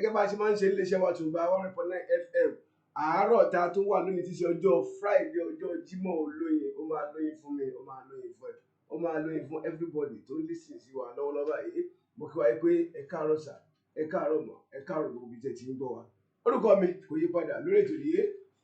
gẹ́gẹ́ bá a ṣe máa ń ṣe iléeṣẹ́ wa Tùngbà 100.9 FM àárọ̀ tá a tún wà lónìí tí ṣe ọjọ́ Friday ọjọ́ Jímọ̀ olóyin ó máa lóyin fún mi ó máa lóyin fún ẹ ó máa lóyin fún everybody tó ń listen sí wa lọ́wọ́lọ́wọ́ yìí mo kí wa pé ẹ káàárọ̀ sà ẹ káàárọ̀ mọ̀ ẹ káàárọ̀ gbogbo tẹ̀ tí ń gbọ́ wa orúkọ mi kò yí padà lórí ètò yìí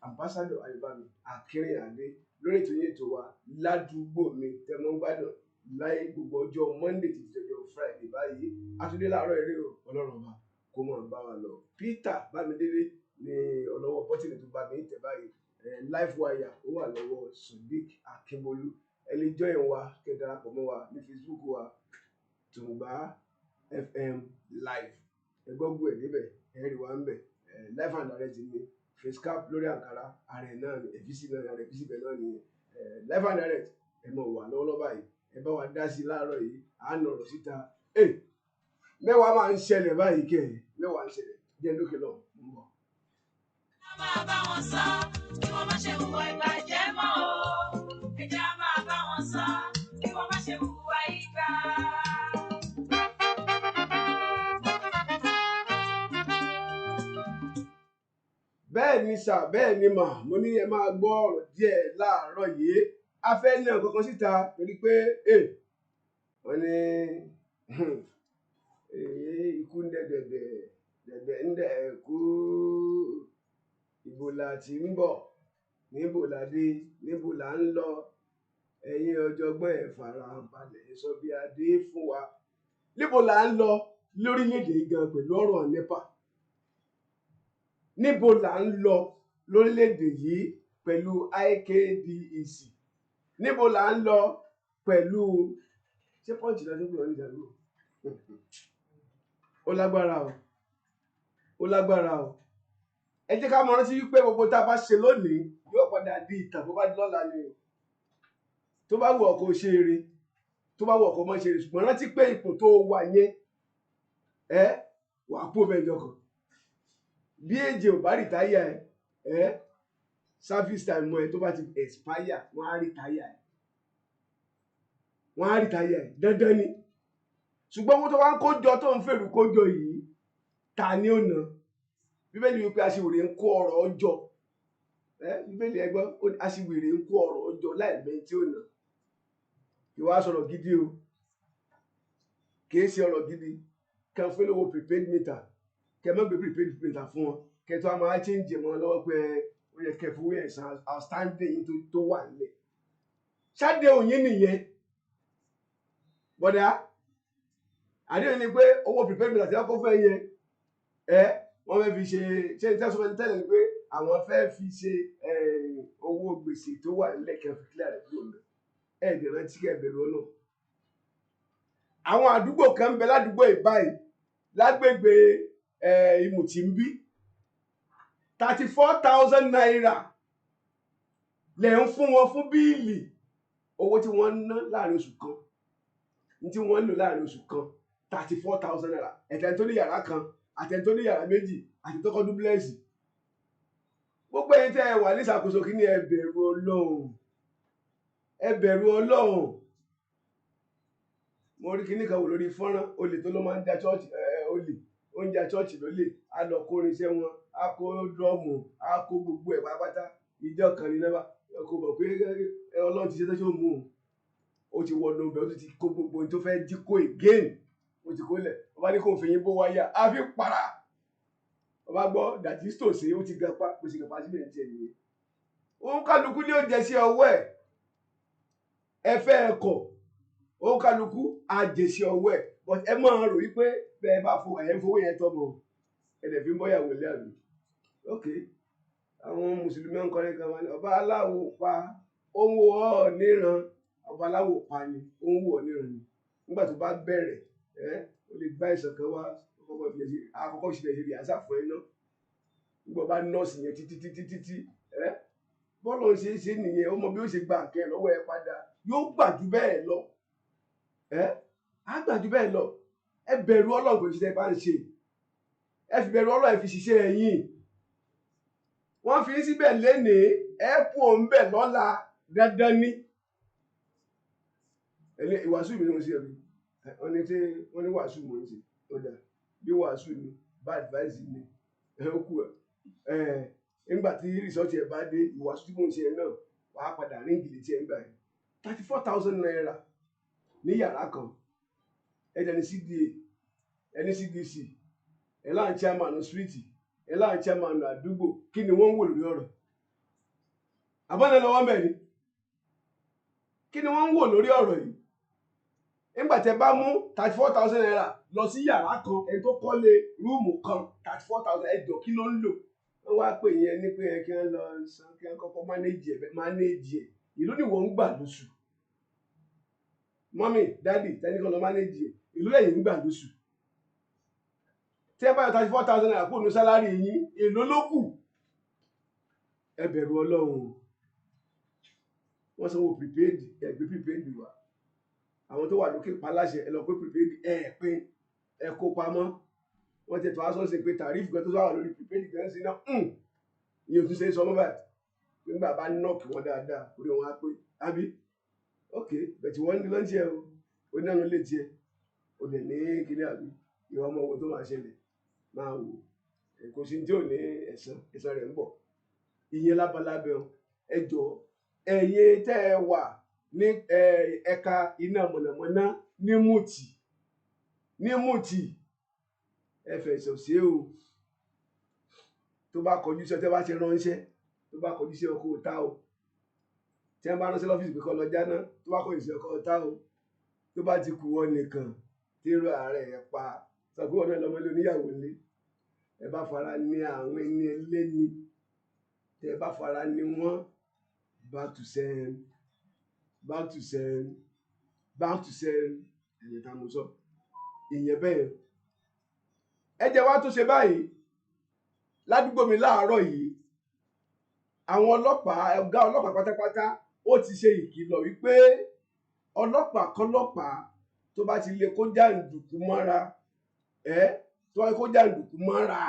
ambassador Ayobami Akinrinade lórí ètò yìí ètò wa Ládùúgbò mi tẹmọ gbádùn láì gbogbo ọjọ́ Monday títí ọjọ́ Friday báyìí àtúndé láàárọ̀ eré Ọlọ́run ọba kó mọ̀ bá wa lọ Peter Bámidélé ní ọlọ́wọ́ bọ́tìnì tó bá mi ń tẹ̀ báyìí live wire ó wà lọ́wọ́ Sodiq Akínbolú ẹ lè join wa kẹ́ darapọ̀ mọ́ wa ní Facebook wa Tùngbà FM live ẹ gbọ́ gbọ́ ẹ̀ níbẹ̀ ẹ rí wa ń bẹ̀ live and direct ni face cap lórí àǹkárá ààrẹ náà ni ẹ̀fíìsì náà ààrẹ ẹ̀fíìsì bẹ̀ náà ni live and direct ẹ mọ̀ wà lọ́wọ́lọ́wọ́ báyìí ẹ bá wa dá sí láàárọ̀ yìí à ń nọ̀rọ̀ síta mẹ́wàá máa ń ṣẹlẹ̀ báyìí kẹ́ mẹ́wàá ń ṣẹlẹ̀ jẹ́ lókè lọ ń bọ̀. máa bá wọn sọ kí wọ́n má ṣe hùwà ìbàjẹ́ mọ́ o ẹ̀jẹ̀ á máa bá wọn sọ kí wọ́n má ṣe hùwà ìkà. bẹ́ẹ̀ ni sà bẹ́ẹ̀ ni mà mo ní ẹ máa gbọ́ ọ̀rọ̀ díẹ̀ láàárọ̀ yìí a fẹ́ ní ọ̀kankan síta torí pé wọ́n ní ikú ń dẹ̀dẹ̀ ń dẹ̀ kú ibo la ti ń bọ̀ níbo la dé níbo la ń lọ ẹ̀yin ọ̀jọ̀gbọ́n ẹ̀ fara balẹ̀ sọ bí adé fún wa níbo la ń lọ lórílẹ̀‐èdè gan pẹ̀lú ọ̀rọ̀ NEPA níbo la ń lọ lórílẹ̀‐èdè yìí pẹ̀lú IKDEC níbo la ń lọ pẹ̀lú ṣé pọ́ǹchì lọ́dún pé wọ́n ní ìdàgbò ó lágbára o ẹ jẹ́ ká mọ̀ rántí wípé gbogbo tá a bá ṣe lónìí yóò padà di ìtàn bó bá di lọ́la ni o tó bá wù ọ́ kó ṣe eré tó bá wù ọ́ kó mọ́ ṣe eré ṣùgbọ́n rántí pé ipò tó wà yẹn wà kó bẹ́ẹ̀ jọkàn bí èjì ò bá rìtáyà service time mọ́ ẹ tó bá ti expire wọ́n á rìtáyà ẹ dandan ni ṣùgbọ́n owó tó wá ń kójọ tó ń fèrú kójọ yìí ta ni ó ná bíbélì wípé aṣiwèrè ń kó ọrọ̀ ọjọ́ bíbélì ẹgbọ́n aṣiwèrè ń kó ọrọ̀ ọjọ́ láìmẹ́ tí ó ná ìwà sọ̀rọ̀ gidi o kìí ṣe ọ̀rọ̀ gidi kan fún lówó prepaid meter kẹ mọ́ gbé prepaid meter fún wọn kẹ tó a máa change mọ́ lọ́wọ́ pé ó yẹ kẹ fowó ẹ̀sán outstanding tó wà nílẹ̀ ṣáde òyìn nìyẹn bọ̀dá àdéhùn ni pé owó prepaid meter tí wọ́n kó fẹ́ yẹ wọ́n fẹ́ fi ṣe ìtẹ́sọ́fẹ́ tẹ́lẹ̀ ni pé àwọn fẹ́ fi ṣe owó gbèsè tó wà nílẹ̀ kẹ́ fi clear rẹ̀ kúrò lọ ẹ̀ẹ́dẹ̀ rántí kẹ́ bẹ̀rù ọ̀nà. àwọn àdúgbò kan ń bẹ ládùúgbò ìbáyìí lágbègbè Ìmùtìmbí 34,000 naira lẹ̀ ń fún wọn fún bíìlì owó tí wọ́n ń ná láàrin oṣù kan ní tí wọ́n ń lò láàrin oṣù kan 34,000 naira ẹ̀tẹ̀ tó ní yàrá kan àtẹ̀ tó ní yàrá méjì àti tó kọ́ dúpúlẹ́ẹ̀sì gbogbo ẹ̀yin tẹ́ ẹ wà ní ìṣàkóso kí ni ẹ bẹ̀rù Ọlọ́run mo rí kíní kan wò lórí fọ́nrán olè tó ló máa ń ja chọ́ọ̀chì olè oúnjẹ chọ́ọ̀chì lólè á lọ kó irinṣẹ́ wọn á kó dúrọ́ọ̀mù á kó gbogbo ẹ̀ pátápátá ìjọ kan ní lẹ́bà kò mọ̀ pé Ọlọ́run ti ṣe tó ṣe ó mú un ó ti wọnú ọbẹ̀ ó ti kó gbogbo ohun tó fẹ́ jí kó again ó ti kó lẹ̀ ọba ní kò fi yín bó wáyà á fi para ọba gbọ́ dàtí tòsí ó ti gapa kò sì gapa síbẹ̀ ní tiẹ̀ nìyẹn òun kálukú ní ó jẹ sí ọwọ́ ẹ fẹ́ ẹ̀kọ́ òun kálukú á jẹ sí ọwọ́ ẹ̀ but ẹ máa rò wípé bẹ́ẹ̀ bá fo ẹ̀yẹ́ fowó yẹn tọ́mọ ẹ̀dẹ̀ fi ń bọ́yàwó ilé àbí ok àwọn mùsùlùmí ń kọrin kan wá ní ọba aláwo pa ó ń wo ọ́ níran ọba aláwo pa ni ó ń wò ọ́ níran ni nígbà tó bá bẹ̀rẹ̀ ó lè gbá ìsàn kan wá àkọ́kọ́ ìṣẹ̀lẹ̀ ìṣẹ̀lẹ̀ àṣà fún ẹ náà nígbà bá nọ́ọ̀sì yẹn títí bọ́ọ̀lù ṣe é ṣe nìyẹn ó mọ bí ó ṣe gba àkẹ́ lọ́wọ́ ẹ padà yóò gbà jù bẹ́ẹ̀ lọ á gbà jù bẹ́ẹ̀ lọ ẹ bẹ̀rù Ọlọ́run kò ṣiṣẹ́ bá ń ṣe ẹ fi bẹ̀rù Ọlọ́run ẹ fi ṣiṣẹ́ ẹ̀yìn wọ́n fi síbẹ̀ lénìí ẹ kú òun bẹ̀ lọ́la dandan ní ìwàásù mi ni mo ṣe ẹ̀rí wọ́n ní wàásù mo ń ṣe ó dà bí wàásù ni bá advice ni ó kù nígbà tí result ẹ̀ bá dé ìwàásù tí mò ń ṣe ẹ̀ náà wàá padà ríǹgì létí ẹ̀ ń gbà yẹn 34,000 naira ní yàrá kan ẹ̀jẹ̀ ní CDA ẹni CDC ẹ̀ láwọn chairman street ẹ̀ láwọn chairman àdúgbò kí ni wọ́n ń wò lórí ọ̀rọ̀ àbọ̀nà lọ́wọ́ bẹ̀ ni kí ni wọ́n ń wò lórí ọ̀rọ̀ yìí nígbà tẹ́ bá mú 34,000 naira lọ sí yàrá kan ẹni tó kọ́lé rúùmù kan 34,000 ẹjọ́ kí ló ń lò wọ́n wá pè yẹn ní pé kí wọ́n lọ san kí wọ́n kọ́kọ́ mánéjì ẹ̀ ìlú ni wọ́n ń gbà lóṣù mọ́mì dádì tẹ́nìkan lọ mánéjì ẹ̀ ìlú lẹ́yìn ń gbà lóṣù tí ẹ bá yọ 34,000 naira kúrò ní sálárì yín èló ló kù ẹ bẹ̀rù Ọlọ́run wọ́n sanwó prepaid ẹgbẹ́ prepaid wà àwọn tó wà lókè paláṣẹ ẹ lọ pé prepaid pín ẹ kó pamọ́ wọ́n ti tọ́ aṣọ ṣe pé tàrífù kan tó wà lórí prepaid gan sí náà ìyẹn tún ṣe é sọ mọ́ báyìí nígbà bá nọ́ọ̀kì wọn dáadáa orí wọn á pé àbí ok bẹ̀tì wọ́n ní lọ́ńtì ẹ o ó ní àwọn ilé tiẹ̀ o lè ní kíní àbí ìwà ọmọ owó tó máa ṣẹlẹ̀ máa wò kò sí tí ò ní ẹ̀san rẹ̀ ń bọ̀ ìyẹn lábalábẹ́ ẹ jọ ẹ̀yin tẹ́ ẹ wà ní ẹ̀ka iná mọ̀nàmọ́ná ní Mùtì ẹ fẹ̀sọ̀ sí o tó bá kọjú sí ọ tẹ́ bá ṣe ránṣẹ́ tó bá kọjú sí ọkọ̀ ọ̀tá o tí wọ́n bá ránṣẹ́ lọ́fíìsì pé kọ́ lọ jáná tó bá kọjú sí ọkọ̀ ọ̀tá o tó bá ti kù wọ́n nìkan tí irú ààrẹ ẹ̀ pa sọ pé ọ̀nà ìlọmọlé oníyàwó ilé ẹ bá fara ní àwọn ẹni ẹlẹ́ni tẹ́ ẹ bá fara ní wọ́n back to send ẹ̀yẹ tá a mú sọ ìyẹn bẹ́ẹ̀ ẹ jẹ́ wá tó ṣe báyìí ládùúgbò mi láàárọ̀ yìí àwọn ọlọ́pàá ọ̀gá ọlọ́pàá pátápátá ó ti ṣe ìkìlọ̀ wípé ọlọ́pàá kọ́lọ́pàá tó bá ti lè kó jàǹdùkú mọ́ra tó wáyé kó jàǹdùkú mọ́ra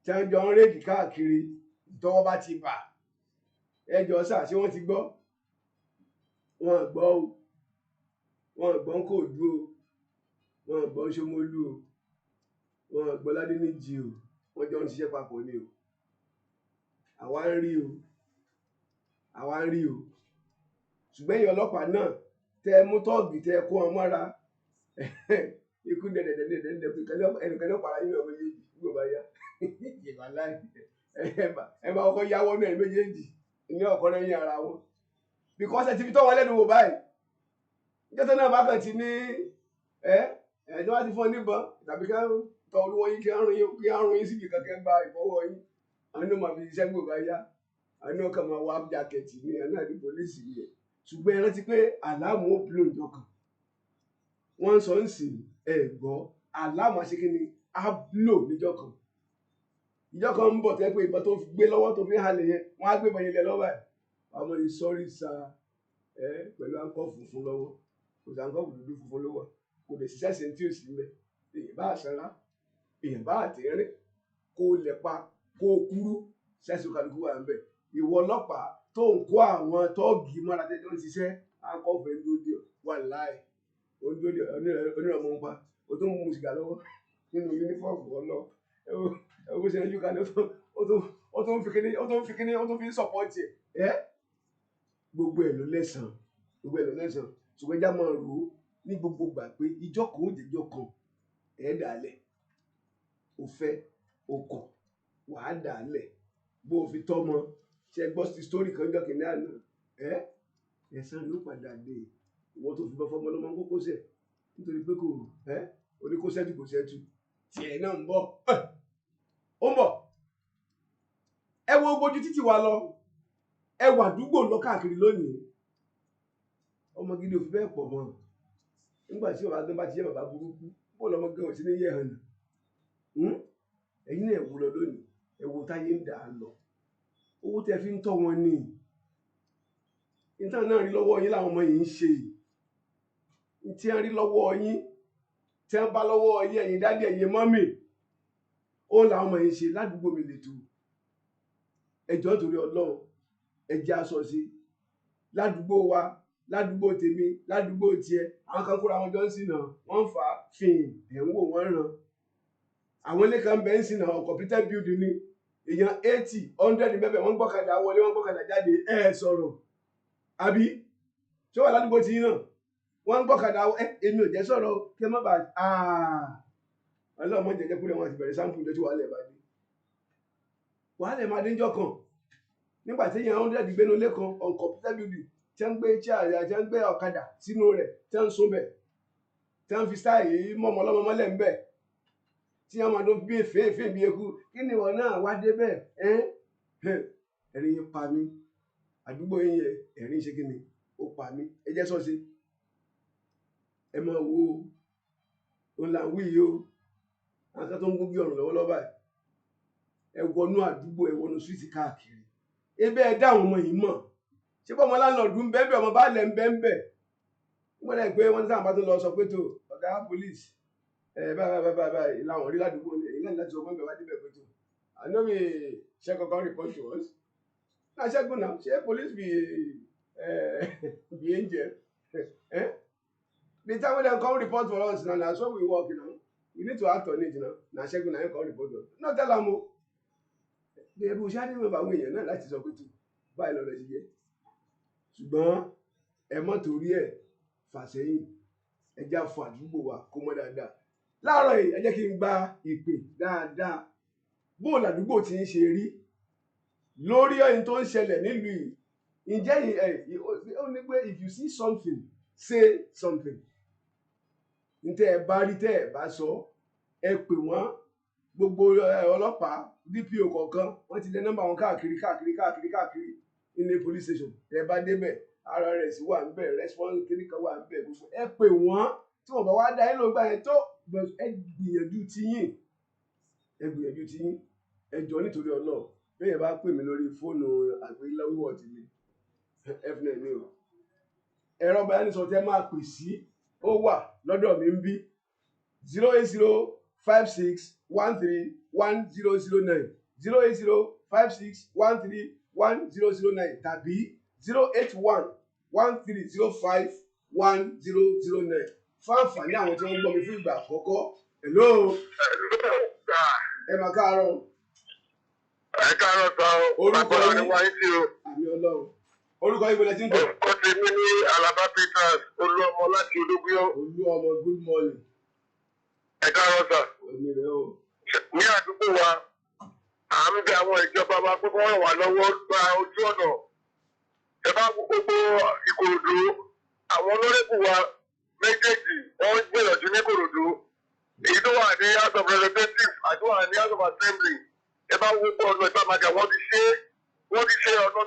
tí wọ́n jọ ń rédì káàkiri tọ́wọ́ bá ti bà ẹjọ́ sà ṣé wọ́n ti gbọ́ wọn gbọ́ o wọn gbọ́ ń kò dúró wọn gbọ́ ń Ṣómólú o wọn gbọ́ ládé níjì o wọ́n jọ ń ṣiṣẹ́ papọ̀ ni o àwa ń rí o ṣùgbọ́n èèyàn ọlọ́pàá náà tẹ mú tọ́ọ̀gì tẹ kó wọn mọ́ra ikú dẹ̀dẹ̀dẹ̀dẹ̀dẹ̀ ẹnìkan ní ọ̀pára yín ọmọ méjèèjì gbogbo bá yá ìgbà láì ẹ bá kọ́kọ́ yáwọ́ náà méjèèjì ní ọ̀kọ́ lẹ́yìn ara wọn because ẹ ti fi tọ́ wọn lẹ́nu wò báyìí jẹ́tọ́ náà bá kàn ti ní tí wọ́n ti fún ọ níbọn tàbí ká tọ olúwọ́ yín kí á rún yín síbi kankan gba ìfọwọ́ yín àwọn náà máa fi iṣẹ́ gbò bá yá àwọn náà kàn máa wá jákẹ́ẹ̀tì ní ẹ̀ náà ní pólísì yẹn ṣùgbọ́n ẹ rántí pé àlámù ó bùlọ̀ ìjọ kan wọ́n sọ ń sìn gbọ́ àlámù àṣekínni á bùlọ̀ níjọ́ kan ìjọ kan ń bọ̀ tẹ́ pé ìbọn tó gbé lọ́wọ́ tó fi ń halẹ̀ yẹn wọ́n á gbé ìbọn yẹn lẹ lọ́wọ́ ẹ̀ ọmọ yìí sọ́rí sa pẹ̀lú àǹkọ́ funfun lọ́wọ́ kò sí àǹkọ́ dúdú funfun lọ́wọ́ kò lè ṣiṣẹ́ ṣe tí ò sí mẹ́ èèyàn bá àṣẹrá èèyàn bá àtẹ̀rẹ́ kó lẹ̀pa kó kúrú ṣẹ́ṣin kálukú wà ń bẹ̀ ìwọ ọlọ́pàá tó ń kó àwọn tọ́ọ̀gì mọ́ra tẹ́tẹ́ ń ṣiṣẹ́ àǹkọ́ fẹ́ lóde wà láì onírànmọ́ ń pa o tó ń mu sìgá lọ́wọ́ nínú yúnífọ́ọ̀mù ọlọ́ owó ṣe lójú kan ó tó ń fi kíní sọ̀pọ̀tì ẹ̀ gbogbo ẹ̀ ló lẹ́sàn ṣùgbọ́n ẹja máa rò ó ní gbogbo gbà pé ìjọ kan ó jẹjọ kan ẹ̀ dàálẹ̀ ó fẹ́ ó kọ̀ wàá dàálẹ̀ bó o fi tọ́mọ ṣe gbọ́ sí sítórì kan jọ kìnìún àná ẹ̀san ló padà dé ìwọ tó fi bọ́ fọmọ lọ́mọ kókó sẹ̀ nítorí pé kò oníkóṣẹ́tù kò ṣẹ́tù tiẹ̀ náà ń bọ̀ ó ń bọ̀ ẹ wo gbójú títì wa lọ ẹ wà àdúgbò lọ káàkiri lónìí ọmọ gidi ò fi bẹ́ẹ̀ pọ̀ mọ́ nígbà tí bàbá gan bá ti yẹ bàbá burúkú bó lọmọ gan ò sí ní yẹ hàn ẹ̀yin náà ẹ wò lọ lónìí ẹ wo táyé ń dà á lọ owó tẹ fi ń tọ́ wọn ní nítorí náà rí lọ́wọ́ yín làwọn ọmọ yìí ń ṣe tí wọ́n rí lọ́wọ́ yín tí wọ́n bá lọ́wọ́ yín ẹ̀yin dádì ẹ̀yin mọ́mì ó làwọn ọmọ yìí ń ṣe ládùúgbò mi lètò ẹjọ́ torí Ọlọ́run ẹjẹ́ aṣọ sí ládùúgbò wa ládùúgbò tèmi ládùúgbò tiẹ̀ àwọn kan kóra wọn jọ ń sìn náà wọ́n ń fà á fìn ẹ̀ ń wò wọ́n ràn àwọn ilé kan bẹ́ẹ̀ ń sìn náà completed building ni èèyàn 80 100 bẹ́ẹ̀ wọ́n gbọ́kadà wọlé wọ́n gbọ́kadà jáde sọ̀rọ̀ àbí tí ó wà ládùúgbò tí náà wọ́n gbọ́kadà èmi ò jẹ́ sọ̀rọ̀ kí ẹ má bàa ọlọ́mọ jẹjẹ kúrẹ́ wọn ti bẹ̀rẹ̀ sáǹpù lójú wàhálẹ̀ bá dé wàhálẹ̀ máa dé ń jọ kan nígbà tí èèyàn 100 gbénu ilé kan on completed building tí wọ́n gbé chair tí wọ́n gbé ọ̀kadà sínú rẹ̀ tí wọ́n ń sún bẹ̀ tí wọ́n fi stáì mọ́mọ́ ọlọ́mọ mọ́lẹ̀ ń bẹ̀ tí wọ́n máa dún bí èfèèfè bí eku kí ni ìwọ náà wá dé bẹ́ẹ̀ ẹ̀rín yẹn pa mí àdúgbò yẹn ẹ̀rín ṣe kí ni ó pa mí ẹ jẹ́ sọ́ọ̀ṣì ẹ máa wo òun là ń wí yìí o àwọn kan tó ń gbógi ọ̀rùn lọ́wọ́lọ́wọ́ báyìí ẹ wọnú àdúgbò ẹ wọnú síìtì káàkiri ebe ẹ dá àwọn ọmọ yìí mọ̀ ṣé bọ́ ọmọ láńlọ́ọ̀dù ń bẹ́ẹ̀ bẹ́ẹ̀ ọmọ bá lẹ̀ ń bẹ́ẹ̀ ń bẹ́ẹ̀ wọ́n dẹ̀ pé wọ́n ní sáà bá tó lọ sọ pé tó ọ̀gá police báyìí làwọn rí ládùúgbò ní ilé láti sọ fún mi wá débẹ̀ pé tó àná mi ṣe kankan report to us náà ṣẹ́gun náà ṣé police be angel the time when dem come report for us na so we work we need to act on it na ṣẹ́gun náà come report to us no tell am o ẹ̀bùn ṣáájú ìwé àwọn èèyàn náà láti sọ pé tó báyìí lọ́dọ̀ ṣe yẹ ṣùgbọ́n ẹ mọ́ torí ẹ̀ fàṣẹyìn ẹ já fún àdúgbò wa kó mọ́ dáadáa láàárọ̀ yìí ẹ jẹ́ kí n gba ìpè dáadáa bóòlù àdúgbò tí ń ṣe rí lórí ẹni tó ń ṣẹlẹ̀ nílùú yìí ǹjẹ́ ó ní pé if you see something say something ntẹ́ ẹ bá rí tẹ́ ẹ bá sọ ẹ pè wọ́n gbogbo ọlọ́pàá DPO kọ̀ọ̀kan wọ́n ti lé nọ́mbà wọn káàkiri ilé police station ẹ bá débẹ̀ RRS wà níbẹ̀ response clinic wà níbẹ̀ gbogbo ẹ pè wọ́n tí wọ́n bá wá dá ẹ lóògbà yẹn tó ẹ gbìyànjú tiyín ẹ jọ nítorí Ọlọ́run bẹ́ẹ̀ bá pè mí lórí fóònù àgbéléwò tèmi f9 ni o ẹ̀rọ ìbánisọ̀rọ̀ tẹ́ máa pè sí ó wà lọ́dọ̀ mi ń bí 08056131009 08056131009 tàbí 08113051009 fún àǹfààní àwọn tí wọ́n gbọ́ mi fún ìgbà àkọ́kọ́. Hello. Ẹ máa káàárọ̀. Ẹ káàárọ̀ sọ orúkọ yín ní wáyé sí o. Àmì Ọlọ́run. Orúkọ yín bọ̀lẹ̀ tí ń bọ̀. Orúkọ ti mí ní Alaba Peters Olúọmọ láti Ológbíó. Olúọmọ good morning. Ẹ káàárọ̀ sọ. Èmi rẹ̀ o. Ní àdúgbò wa, à ń bẹ àwọn ìjọba wa pé wọ́n ràn wá lọ́wọ́ gba ojú ọ̀nà. Ẹ bá gbogbo Ìkòròdú, àwọn olórẹ́bù wa méjèèjì wọ́n gbìyànjú ní Ìkòròdú. Èyí tó wà ní House of Representatives àti wà ní House of Assembly. Ẹ bá gbogbo ọ̀nà ìgbàmàjà wọ́n ti ṣe ọ̀nà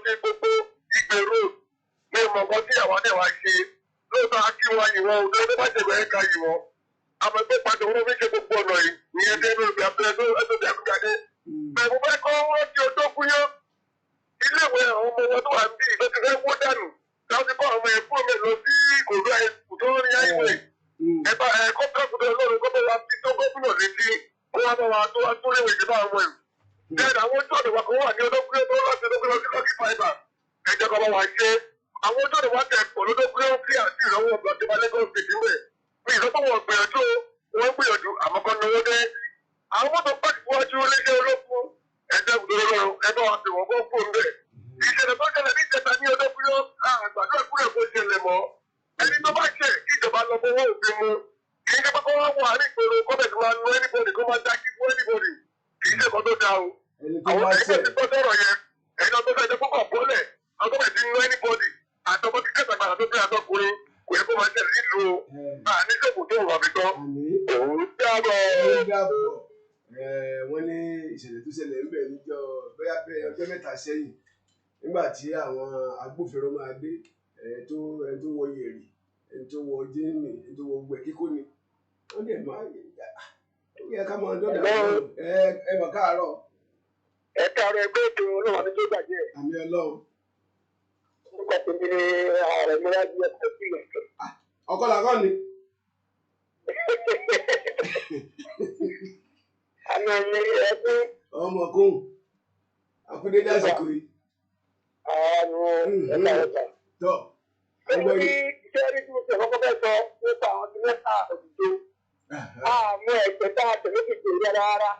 tí gbogbo Igbe road ní ìmọ̀ọ́kọ́ tí àwọn náà wá ṣe lóòótọ́ akí wa yìí wọn òun tó bá jẹ̀bẹ̀ ẹ̀ka yìí wọn. Àmọ́ ẹgbẹ́ pàtó wọn fi ṣe gbogbo ọ̀nà yìí ìyẹn tẹ́ lórí abẹ́rẹ́ tó ẹ̀sọ́ Àbújáde. Bẹ̀rù fẹ́ kọ́ wọ́n ti ọjọ́ kúnyọ́. Iléèwé àwọn ọmọ wọn tó wà níbí ìlú ti fẹ́ wó dànù láti kọ́ àwọn ẹ̀fọ́ mi lọ sí Ìkòròdú ẹ̀kú tó ní àìwé. Ẹ̀bá ẹ̀kọ́ kọ́kùnrin ọlọ́run kọ́ bá wa fi tó gómìnà létí kó wá bá wa tó léwé ìjọba àwọn ẹ̀rù. Bẹ́ẹ̀ni àwọn ojú ọ̀dọ̀ wa kan wà ní Ológbíó tó láti Ológbíó sí Lucky Fibre. Ẹ̀jẹ̀ kan bá wa ṣe. Àwọn ojú ọ̀dọ̀ wa tẹ̀ pọ̀ Ológbíó kí àti ìrànwọ́ ọ̀gbọ̀n ìjọba Lagos State ń bẹ̀. Mi ìsọ́pọ̀ wọn gbìyànjú wọn gbìyànjú àmọ́ kan náwó dé. Àwọn mọ́tò pàṣẹ wájú iléeṣẹ́ ológun ẹ̀jẹ̀ gbòòrò ẹ̀bá wa fi wọ́n kó fún un bẹ̀. Ìṣẹ̀lẹ̀ tó ṣẹlẹ̀ ní ìjẹta ní Ológbíó àgbàdo ìkúrẹ̀ kó ṣẹlẹ̀ mọ́. Ẹni tó bá ṣẹ̀ kí ìjọba lọ fowó òfin mu. Kì í ṣe pé wọ́n wà ní ìgboro kọ́mẹ̀tì máa lu anybody kó máa dákí fún anybody. Kì í ṣe kan tó dáa o. Àwọn ẹgbẹ́ ti gbọ́ sọ̀rọ̀ yẹn. Ẹni ọdún fẹ́ẹ́ púpọ̀ bọ́lẹ̀. Àwọn kọ́mẹ̀tì ń lu anybody. Àtọmọ tí kẹsàn-án gbàgbà tó fẹ́ àtọkùnrin kò yẹ kó máa ṣẹlẹ̀ nílùú o. Àní sẹ́kù tó wà mí tán. Òun dábọ̀. Wọ́n ní ìṣẹ̀lẹ̀ tó ṣẹlẹ̀ ń bẹ̀ níjọ́ bóyá pé ọjọ́ mẹ́ta sẹ́yìn nígbà tí àwọn agbófinró máa dé ẹni tó wọ yẹ̀rì ẹni tó wọ jíìnì ẹni tó wọ gbẹ kíkó ni wọ́n dẹ̀ máa yẹ ká máa dọ́dà ẹ mọ̀ káàárọ̀. Ẹ káàárọ̀ ẹgbẹ́ ètò olóòwò ní tó gbàjẹ́. Àmì Ọlọ́run. Orúkọ tèmi ni ààrẹ mi láti ẹ̀kọ́ sílẹ̀. Ọkọ làkọ́ ni. Àmì ẹ̀kún. Ọmọkùn akúndéjì àsìkò yìí. Àwọn ẹ̀ka. Tọ́. Ẹni iṣẹ́ rí tí mo ṣe kọ́kọ́ fẹ́ sọ nípa àwọn tí mẹ́ta òṣìṣẹ́. Àmọ́ ẹ̀jẹ̀ tá a tẹ̀lé ti tèèrè rárá.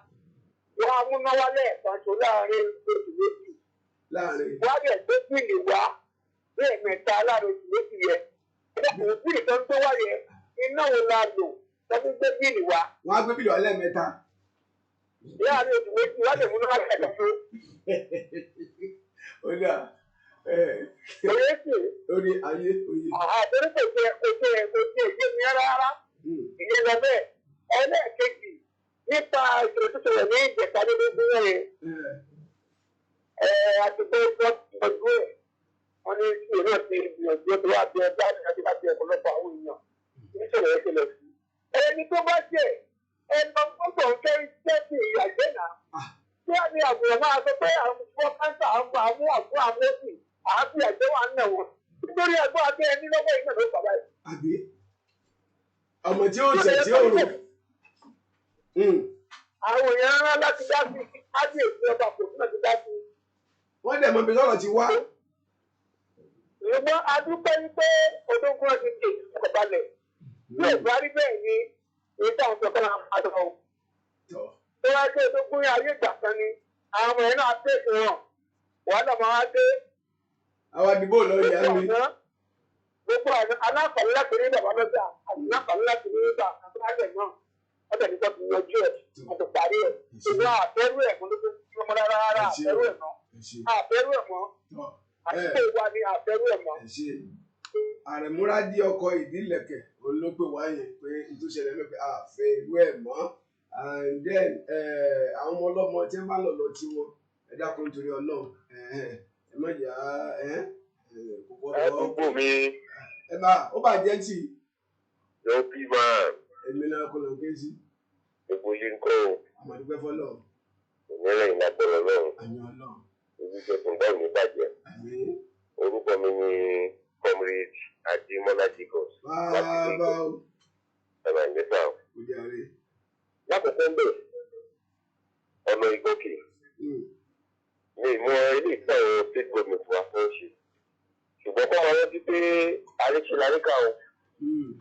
Wọ́n á múná wálé ẹ̀kan tó láàrin oṣù méjì. Wọ́n á dẹ̀ gbé bíìlì wá lẹ́ẹ̀mẹ́ta láàrin oṣù méjì yẹn. Ẹ̀dẹ́kùnrin bíìlì tó ń tó wá yẹn, iná wo la lò tó fi gbé bíìlì wá. Wọ́n á gbé bíìlì wá lẹ́ẹ̀mẹ́ta. Láàrin oṣù méjì, wọ́n á dẹ̀ múná wálé ẹ̀kan tó. Ó dà. Òye sì. Orí ayé oyè. Àtẹ̀lé kò tiẹ̀ yé mi rárá. Ìyẹn lọ bẹ́ẹ̀. Ẹlẹ́ẹ̀kejì nípa ìṣòro tó ṣẹlẹ̀ ní ìjẹta nínú ìgbìmọ̀ yẹn. Àtìgbò ìgbọ́dọ̀ ẹ̀ wọ́n ní ìṣòro náà ti gbìyànjú tó wá bí ẹja àti láti ọ̀pọ̀lọpọ̀ àwọn èèyàn níṣòro ẹ̀ ṣẹlẹ̀ sí. Ẹni tó bá jẹ́ ẹni ọgbọ́n kẹ́rin tẹ́sí ìyàgbẹ́ náà. Tí wọ́n ní àbùrọ̀ máa sọ pé àwọn fún káńtà àwọn àbúrò àmọ́sì àti àjẹ́ wà ń nà wọ́n. Nítorí ẹgbẹ́ abẹ́ ẹni lọ́wọ́ ìgbà ló bàbá ẹ̀. Àbí ọmọ tí ó jẹ tí ó rò. Àwọn èèyàn rán láti dá sí kábíyèsí ọba kò sí láti dá sí. Wọ́n dẹ̀ mọ̀ bí lọ́rọ̀ ti wá. Ṣùgbọ́n a dúpẹ́ wípé odógún ọ̀sìn ti ìṣẹ̀lẹ̀ balẹ̀. Bí ò bá rí bẹ́ẹ̀ ni èyí táwọn sọ fún àwọn àdó. Tó wá sí odógún ní ayé ìgbà kan ni àwọn ọmọ yẹn náà pèsè wọn. Wàhálà máa dé. Àwọn àdìbò lọ yà mí. Gbogbo aláǹfààní láti rí bàbá mẹ́ta àti aláǹfààní láti rí bàbá àgbẹ̀ náà. Wọ́n tẹ̀lé tó ti yanjú ẹ̀ àti parí ẹ̀. Ṣùgbọ́n àbẹ̀rù ẹ̀ mọ́ ló tó ti mọ́ rárá àbẹ̀rù ẹ̀ mọ́. Àbẹ̀rù ẹ̀ mọ́. Àti ìwà ni àbẹ̀rù ẹ̀ mọ́. Àrẹ̀múra dí ọkọ̀ ìdílẹ̀kẹ̀ òun ló pè wáyé pé ìtúnṣẹlẹ̀ mẹ́fẹ̀ẹ́ àfẹ́ irú ẹ̀ mọ́. And then àwọn ọmọ ọlọ́mọ tí wọ́n bá lọ lọ tí wọ́n ẹ dákun torí Ọlọ́run ẹ má jà kókó Àdúgbò mi. Ẹ bá ó bà jẹ́ tì. Yóò bí máa. Èmi náà kò lọ kéésì. Gbogbo yìí ń kọ́ o. Àmọ̀dúpẹ́ fọ́lọ́. Ìmọ̀lẹ̀ ìlàgbọ̀rọ̀ náà. Àyàn Ọlọ́run. Ibi jẹ́ fún báwo ní bàjẹ́. Orúkọ mi ni Comrade Adémọ́lá Jacobs. Bàbá o. Ẹ̀rọ ìgbésà o. Ó jàre. Lákòókò ń bẹ̀, ọ̀nà ìgòkè. Mi mọ ilé ìtàn state government wa fún ṣe. Ṣùgbọ́n kọ́ wọn rántí pé àríṣe láríkà o.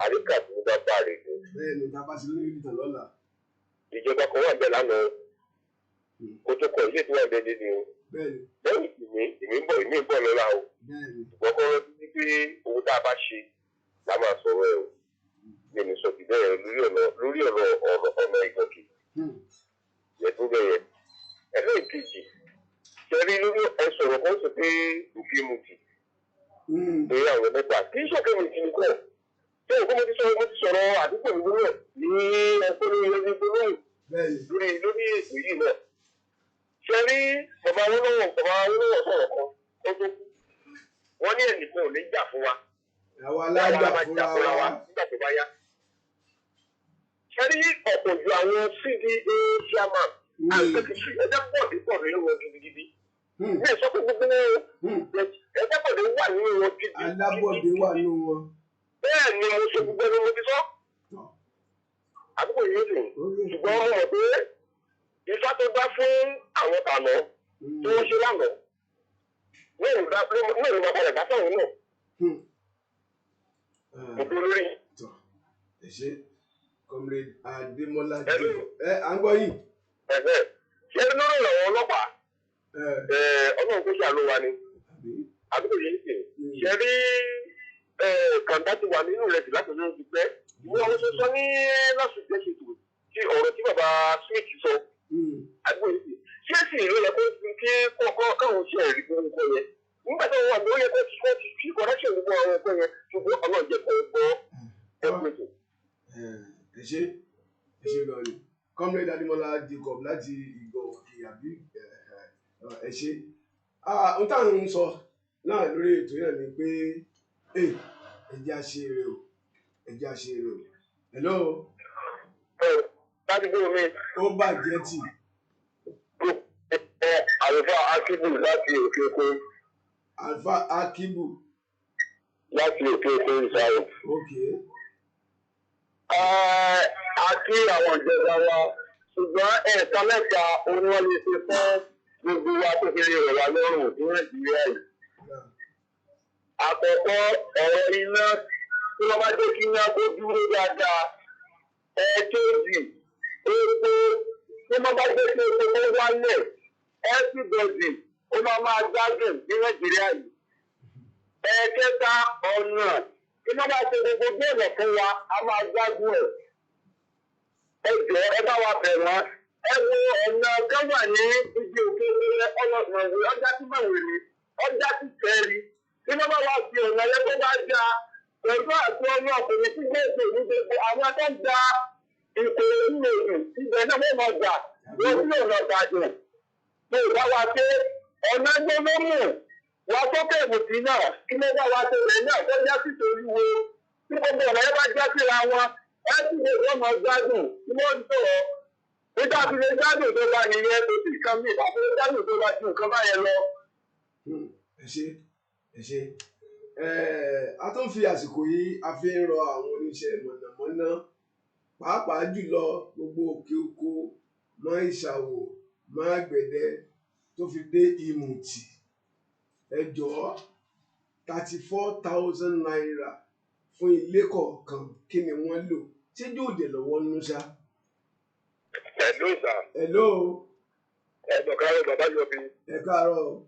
Àríkà tó ń bá bá rè é. Bẹ́ẹ̀ni, tá a bá ti lórí ìtàn lọ́la. Ìjọba kan wà bẹ́ẹ̀ lánàá. Kó tó kọ̀ ilé tí wọ́n bẹ́ẹ̀ dé ni o. Bẹ́ẹ̀ni. Lẹ́yìn ìmí ń bọ̀ lọ́la o. Bẹ́ẹ̀ni. Ṣùgbọ́n kọ́ rántí pé owó tá a bá ṣe la máa sọ̀rọ̀ ẹ̀ o. Mi ní sọ ti bẹ́ẹ̀ lórí ọ̀nà ìgòkè. Yẹ tó bẹ́ẹ̀ ẹlẹ́ẹ̀kejì. Ṣẹ̀rí lórí ẹ̀sọ̀rọ̀ kan sọ pé òfin mu ti. Lórí àwọn mẹ́ta kì í ṣọ̀kẹ́ mi ti ní kọ́. Ṣé òkú mo ti sọ̀rọ̀ àdúgbò mi lórí ẹ̀kọ́ lórí ẹgbẹ́ lórí ètò yìí náà. Ṣẹ̀rí bàbá Awólọ́wọ̀ sọ̀rọ̀ kan ó tó kú. Wọ́n ní ẹnìkan ò ní jà fún wa. Àwọn alájà fúnra wa. Nígbà tó bá yá. Ṣẹ̀rí ọ̀pọ̀ ju àwọn CDA chairman àti secretary ẹjẹ́ pọ̀dé pọ̀ nínú wọn gidigidi. Ní ìsọ́kù gbogbo ẹjẹ́ pọ̀dé wà nínú wọn gidigidi. Alábọ̀dé wà nínú wọn. Bẹ́ẹ̀ ni mo ṣe gbogbo ẹni mo ti sọ. Àdúgbò yìí sìn. Ṣùgbọ́n mo mọ̀ pé ifá tó dá fún àwọn tànà tí wọ́n ṣe lánàá. Mẹ́rin máa padà dá fáwọn náà. Gbogbo lórí. Ẹ ṣe Comrade Adémọ́lá à ń gbọ́ yìí. Ṣé lórí ìrànwọ́ ọlọ́pàá? Ọlọ́run kó ṣàánú wa ni. Àdúgbò yìí sìn. Ṣé rí kàńdá ti wà nínú rẹ̀ sí láti lóyún ti pẹ́? Wọ́n ló sọ ní lọ́sùn ìjẹ́sìtò tí ọ̀rọ̀ tí bàbá Smith sọ. Àdúgbò yìí sìn. Ṣé sì ló yẹ kí kọ́kọ́ káwọn ṣe ẹ̀rí fún nǹkan yẹn? Nígbà tí wọ́n wà ní ó yẹ kó ti fi kọ́rẹ́ṣẹ̀ gbogbo àwọn nǹkan yẹn ṣùgbọ́n Ọlọ́run jẹ́ kó gbọ́ ẹ̀kọ́. Ẹ ṣe lọ ni Comrade Adémọ́lá Jacob láti Ìgbọ̀ ìyàbí ẹ ṣe. Ohun táwọn ń sọ náà lórí ètò yẹn ni pé ẹjẹ́ àṣeré o. Hello. Láti gbé omi. Ó bàjẹ́ tì. Àlùfáà Akíbù láti òkè òkun. Àlùfáà Akíbù. Láti òkè òkun ìsàlẹ̀. Okay. A kí àwọn ìjọba wa ṣùgbọ́n ẹ̀ka mẹ́ta òun wọ́n lè ṣe fún gbogbo wa tó fi lè rọ̀ wá lọ́rùn ní Nàìjíríà yìí. Àkọ́kọ́ ọ̀rọ̀ iná tí wọ́n bá jẹ́ kí iná kó dúró dáadáa ẹ̀ẹ́kejì epo tí wọ́n bá gbé sí epo tó wálẹ̀ everybody ó máa gbádùn ní Nàìjíríà yìí. Ẹ̀ẹ́kẹta ọ̀nà tí wọ́n bá ṣe gbogbo bẹ́ẹ̀ fún wa a máa gbádùn ẹ̀. Ẹ jọ̀ọ́ ẹ bá wa bẹ̀ wọ́n. Ẹ wo ọ̀nà kan wà ní ibi òkè ọlọ́sàn ìwé ọjà tí màwé ni ọjà tí kẹ́rì. Tí wọ́n bá wá fi ọ̀nà yẹn tó bá já pẹ̀lú àti ọmọ ọkùnrin tí gbèsè ní gbogbo àwọn tó ń da ìpè ìlòdì ibẹ̀ náà wọ́n máa gbà wọ́n sí ọ̀nà Ìbàdàn. Tó bá wa pé ọ̀nà gbólómù wa sókè ìmùtí náà kí ló bá wa ṣe rẹ̀ náà tó já sí torí wo tí gbogbo ọ̀nà yẹn bá já síra wọn ẹ sì lè wọ́n máa gbádùn tí wọ́n ń sọ̀rọ̀. Nígbà tí lè gbádùn tó bá nìyẹn tó sì kan mí ìgbà tó lè gbádùn tó bá ju nǹkan báyẹn lọ. Ẹ ṣé a tún fi àsìkò yìí a fi ń rọ àwọn oníṣẹ́ mọ̀nàmọ́ná pàápàá jùlọ gbogbo òkè oko mọ́ ìṣàwò mọ́ àgbẹ̀dẹ tó fi dé ìmùtì ẹ jọ̀ọ́ 34,000 naira fún ilé kọ̀ọ̀kan kí ni wọ́n lò ṣé yóò dé lọ́wọ́ nínú ṣá. Hello sir. Hello. Ẹ̀dọ̀ káàárọ̀ bàbá Yọ̀bí. Ẹ káàárọ̀.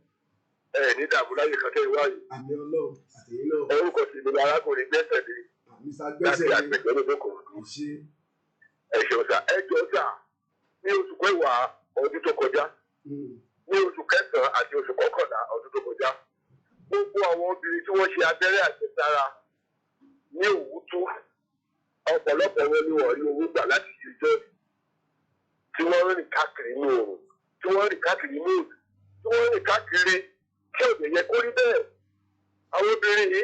Ní dààmú láyé kan tẹ́ ìwáyé. Àmì Ọlọ́run àtẹ̀yìn náà. Orúkọ sì ni arákùnrin Gbẹ́sẹ̀lé. Mr. Gbẹ́sẹ̀lé. Láti àgbègbè olódókò. Ẹ ṣeun sà. Ẹ jọ sà ní oṣù kẹwàá ọdún tó kọjá. Ní oṣù kẹsàn-án àti oṣù kọkànlá ọdún tó kọjá. Gbogbo àwọn obìnrin tí wọ́n ṣe abẹ́rẹ́ àjẹsára ní Òwútú. Ọ̀pọ̀lọpọ̀ wọn ni wọ́n rí owó gbà láti ṣe jọ́ọ̀sì. Tí wọ́n rìn káàkiri ní òòrùn. Tí wọ́n rìn káàkiri ní òòrùn. Tí wọ́n rìn káàkiri tí ò lè yẹ kó rí bẹ́ẹ̀. Àwọn obìnrin yìí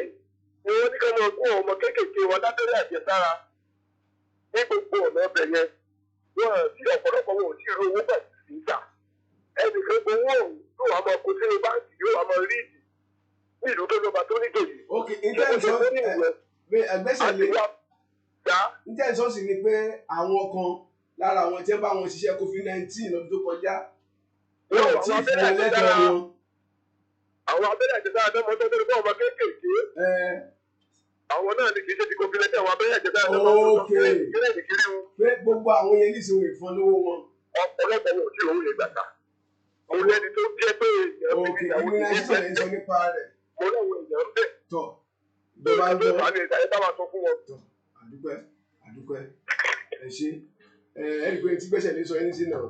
ni wọ́n ní ká máa kó ọmọ kéékèèké wọn lábẹ́rẹ́ àjẹsára ní gbogbo ọ̀nà ọbẹ̀ yẹn. Wọ́n ti ọ̀pọ̀lọpọ̀ wọn ò tí ì rí owó gbà sí ìta. Ẹnìkan gbowó òun yóò wá máa kó sínú báńkì yóò wá máa rí ìdí ní ìlú tó lọ́ba tó níjòyè. Ok, ìtẹ́sọ́ sì ni pé àwọn kan lára àwọn tí wọ́n bá wọn ṣiṣẹ́ COVID-19 lọ́dún tó kọjá wọ́n ti fún ẹlẹ́jọ́ wọn. Àwọn abẹ́rẹ́ àjẹsára tó mọ tọ́jú fún ọmọ kéékèèké. Àwọn náà ni kì í ṣe ti COVID-19 àwọn abẹ́rẹ́ àjẹsára tó mọ tọ́jú kiri wọn. Pé gbogbo àwọn yẹn nísìnyí ìfọn lówó wọn. Ọ̀pọ̀lọpọ̀ wọn ò tí ì rówó lè gbàgbà. Mo lẹ́ni tó jẹ́ pé èèyàn mi ìyàwó ti ní bẹ́ẹ̀. Mo lọ́wọ́ èèyàn ń bẹ̀. Tọ́ ìjọba ń bọ̀. Àdúpẹ́ ẹ ṣe ẹni pé tí gbẹ́sẹ̀ lé sọ ẹni sí náà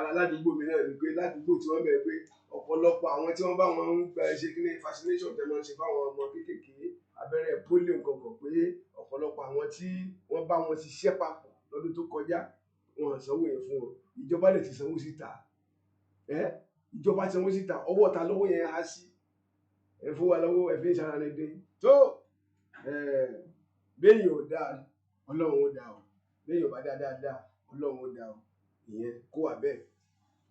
aládùúgbò mi náà ni pé ládùúgbò tí wọ́n bẹ̀rẹ̀ pé ọ̀pọ̀lọpọ̀ àwọn tí wọ́n bá wọn ń gba ṣe kí ní vaccination tẹ́ máa ń ṣe fáwọn ọmọ kéékèèké abẹ́rẹ́ polio nǹkan pé ọ̀pọ̀lọpọ̀ àwọn tí wọ́n bá wọn ṣiṣẹ́ papọ̀ lọ́dún tó kọjá wọn sanwó yẹn fún wọn ìjọba lè ti sanwó síta ìjọba ti sanwó síta ọwọ́ ta lọ́wọ́ yẹn á sí ẹ fún wa lọ́wọ́ ẹ fi ń ṣara rẹ dé tó béèyàn ò dáa Ọlọ́run ó dáa o béèyàn ò bá dáa dáadáa Ọlọ́run ó dáa o ìyẹn kó wà bẹ́ẹ̀.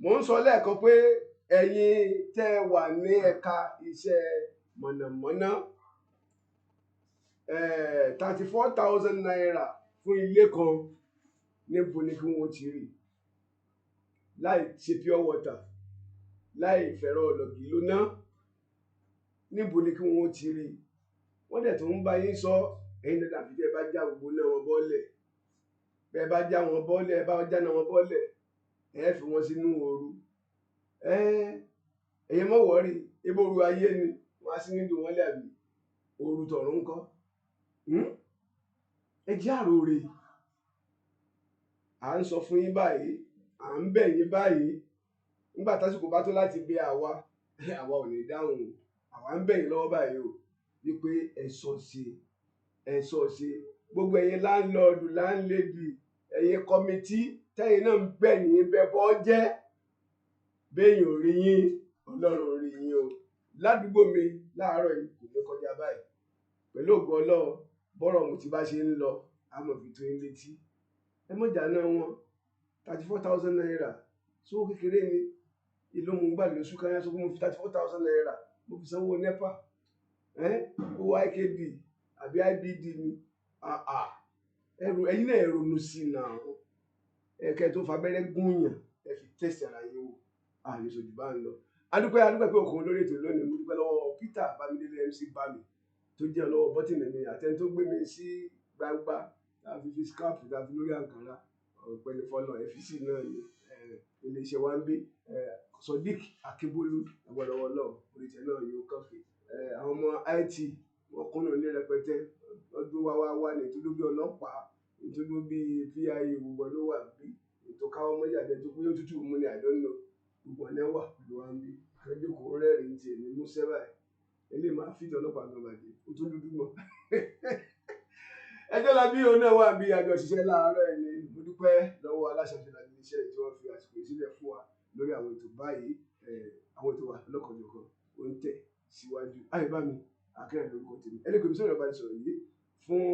Mò ń sọ lẹ́ẹ̀kan pé ẹ̀yin tẹ́ wà ní ẹ̀ka iṣẹ́ mọ̀nàmọ́ná 34,000 naira fún ilé kan níbo ni kí wọ́n ti rí láì ṣe pure water láì fẹ̀rọ ọ̀lọ́gì lóná níbo ni kí wọ́n ti rí wọ́n dẹ̀ tó ń bá yín sọ ẹ̀yin dandan àfi tẹ́ ẹ bá já gbogbo náà wọn bọ́ọ̀lẹ̀ bẹ́ẹ̀ bá já wọn bọ́ọ̀lẹ̀ ẹ bá já náà wọn bọ́ọ̀lẹ̀ ẹ fi wọn sínú ooru ẹ̀yin mọ̀ wọ́ọ̀rì ebo ooru ayé ni wọ́n á sí nílò wọn lé àbí ooru tọ̀run ńkọ́ ẹ jẹ́ àròrè à ń sọ fún yín báyìí à ń bẹ̀ yín báyìí nígbà tásìkò bá tó láti bẹ̀ àwa ò ní dáhùn àwa ń bẹ̀ yín lọ́wọ́ báyìí o wípé ẹ sọ ṣe gbogbo ẹ̀yin láńlọ́ọ̀dù láńlẹ́dì ẹ̀yin kọ́mítì tẹ́yin náà ń gbẹ̀yìn bẹ́bọ́ jẹ́ béèyàn ò rí yín Ọlọ́run rí yín o ládùúgbò mi láàárọ̀ yìí kò ní kọjá báyìí pẹ̀lú ògo Ọlọ́run bọ́rọ̀ mo ti bá ṣe ń lọ àmọ̀ fi tó yín létí ẹ mọ̀jà náà wọn 34,000 naira sówó kékeré ni ìlú mo gbà lóṣù kan yá sọ fún mo fi 34,000 naira mo fi sanwó NEPA owó IKB àbí IBD ni ẹrù ẹ̀yin náà ronú sí i náà ẹ̀kẹ́ tó fabẹ́rẹ́ gúnyàn ẹ fi tẹ̀sí ara yín wò àlejòjì bá ń lọ adúpẹ́ pé òkun lórí ètò lónìí mo dúpẹ́ lọ́wọ́ Peter Bámidélé MC Bami tó jẹ́ ọlọ́wọ́ bọ́tìnì mi àtẹni tó gbé mi sí gbangba tá a fi fi scarf tá a fi lórí àǹkárá ọ̀pẹ̀lẹ̀ fọlọ́ FCC náà ni iléeṣẹ́ wa ń gbé Sodiq Akínbólú ẹ̀gbọ́dọ̀wọ́ náà oríṣẹ́ náà yóò kànfé àwọn ọmọ IT wọn kúnnà ní rẹpẹtẹ ọdún wá ní ìtúndú bí ọlọ́pàá ìtúndú bí PIA gbogbo ló wà bí ètò káwọn ọmọ yàgbẹ́ tó pé ó tútù mú ni àdánù gbogbo ọ̀nà wà pẹ̀lú wa ń bí akẹ́jọ́kọ̀ rẹ́rìn tiẹ̀ ní músẹ́ báyìí eléyìí máa fìdí ọlọ́pàá gan bàjẹ́ ó tún dúdú mọ́ ẹjọ́ la bí òun náà wà bí àjọ òṣìṣẹ́ láàárọ̀ ẹ̀ ni mo dúpẹ́ lọ́wọ́ aláṣẹ àṣẹlá ní iṣẹ́ tí wọ́n fi àsìkò sílẹ̀ fún wa lórí àwọn ètò báyìí àwọn ètò wa lọ́kọ̀ọ̀jọ̀kan ó ń tẹ̀ síwájú Ayobami Akinrinade lórúkọ tèmi ẹni pé mi sọ̀rọ̀ bá ti sọ̀rọ̀ yìí fún